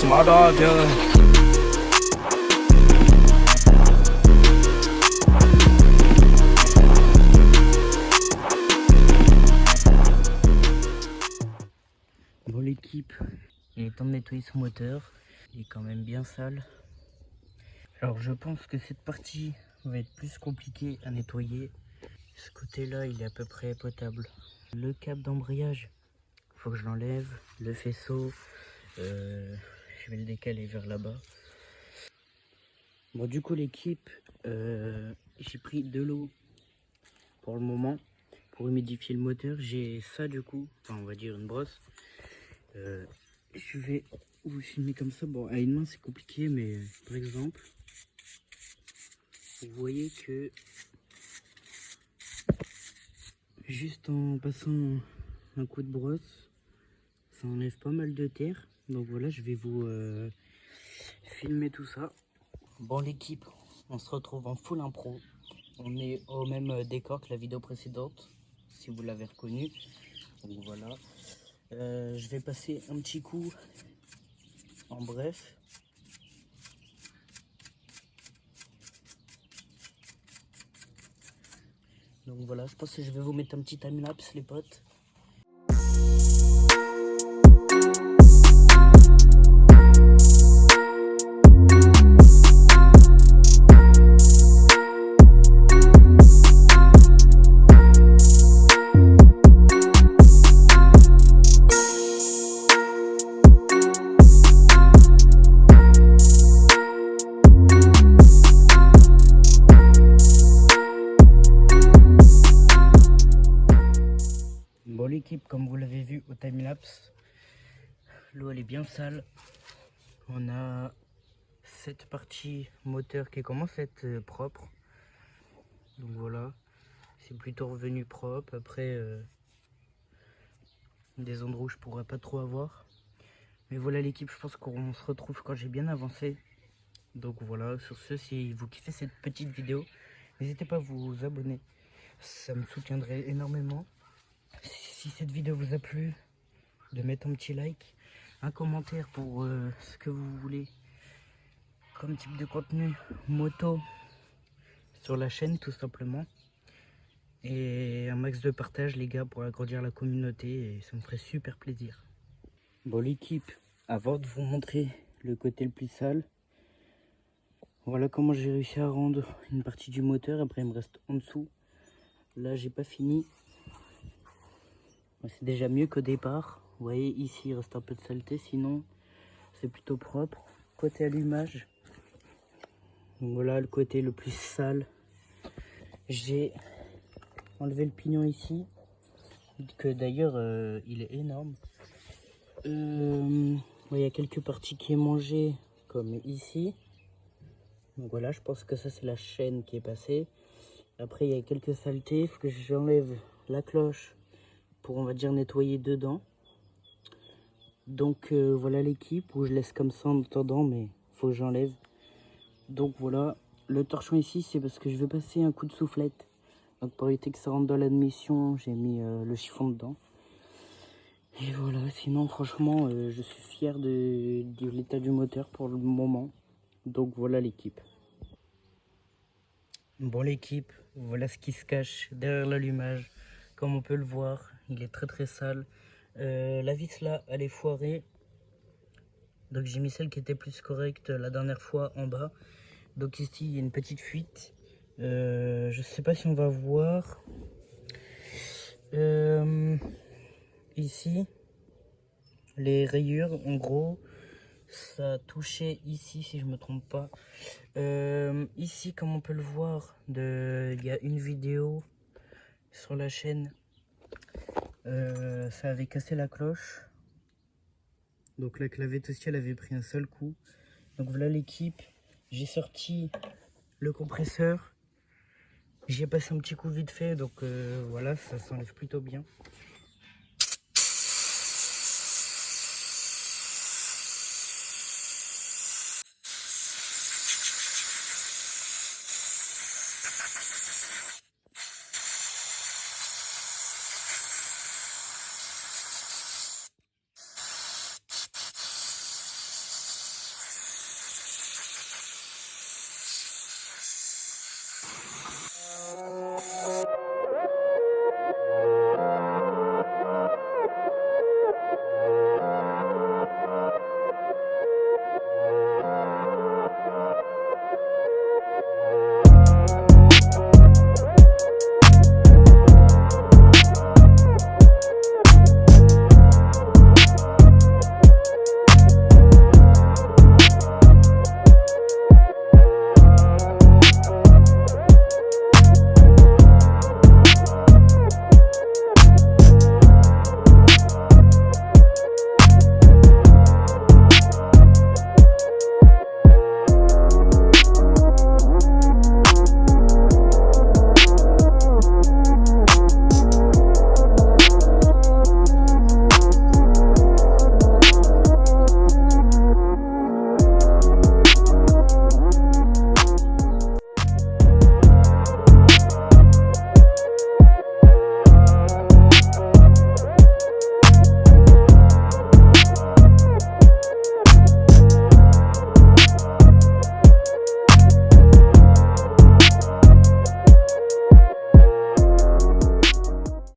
my dog, yeah. Bon, l'équipe, il est temps de nettoyer ce moteur. Il est quand même bien sale. Alors je pense que cette partie va être plus compliquée à nettoyer. Ce côté-là, il est à peu près potable. Le câble d'embrayage, il faut que je l'enlève. Le faisceau, je vais le décaler vers là-bas. Bon, du coup, l'équipe, j'ai pris de l'eau pour le moment pour humidifier le moteur. J'ai ça du coup, enfin on va dire une brosse. Je vais vous filmer comme ça. Bon, à une main c'est compliqué, mais par exemple, vous voyez que juste en passant un coup de brosse, ça enlève pas mal de terre. Donc voilà, je vais vous filmer tout ça. Bon, l'équipe, on se retrouve en full impro. On est au même décor que la vidéo précédente, si vous l'avez reconnu. Donc voilà. Je vais passer un petit coup en bref. Donc voilà, je pense que je vais vous mettre un petit timelapse les potes. Bon, l'équipe, comme vous l'avez vu au timelapse, l'eau elle est bien sale. On a cette partie moteur qui commence à être propre. Donc voilà, c'est plutôt revenu propre. Après, des endroits où je pourrais pas trop avoir. Mais voilà l'équipe, je pense qu'on se retrouve quand j'ai bien avancé. Donc voilà, sur ce, si vous kiffez cette petite vidéo, n'hésitez pas à vous abonner. Ça me soutiendrait énormément. Si cette vidéo vous a plu, de mettre un petit like, un commentaire pour ce que vous voulez comme type de contenu moto sur la chaîne tout simplement. Et un max de partage les gars pour agrandir la communauté et ça me ferait super plaisir. Bon l'équipe, avant de vous montrer le côté le plus sale, voilà comment j'ai réussi à rendre une partie du moteur. Après il me reste en dessous. Là j'ai pas fini. C'est déjà mieux qu'au départ. Vous voyez ici il reste un peu de saleté, sinon c'est plutôt propre. Côté allumage, donc voilà le côté le plus sale. J'ai enlevé le pignon ici, que d'ailleurs il est énorme. Il y a quelques parties qui est mangée comme ici. Donc voilà, je pense que ça c'est la chaîne qui est passée. Après il y a quelques saletés, il faut que j'enlève la cloche pour on va dire nettoyer dedans. Donc voilà l'équipe où je laisse comme ça en attendant, mais faut que j'enlève. Donc voilà, le torchon ici c'est parce que je vais passer un coup de soufflette. Donc pour éviter que ça rentre dans l'admission, j'ai mis le chiffon dedans. Et voilà, sinon franchement je suis fier de l'état du moteur pour le moment. Donc voilà l'équipe. Bon l'équipe, voilà ce qui se cache derrière l'allumage. Comme on peut le voir, il est très sale. La vis là, elle est foirée. Donc j'ai mis celle qui était plus correcte la dernière fois en bas. Donc ici il y a une petite fuite. Je sais pas si on va voir. Ici, les rayures, en gros, ça a touché ici si je me trompe pas. Ici, comme on peut le voir, il y a une vidéo sur la chaîne. Ça avait cassé la cloche. Donc la clavette aussi, elle avait pris un seul coup. Donc voilà l'équipe. J'ai sorti le compresseur. J'y ai passé un petit coup vite fait. Donc voilà, ça s'enlève plutôt bien.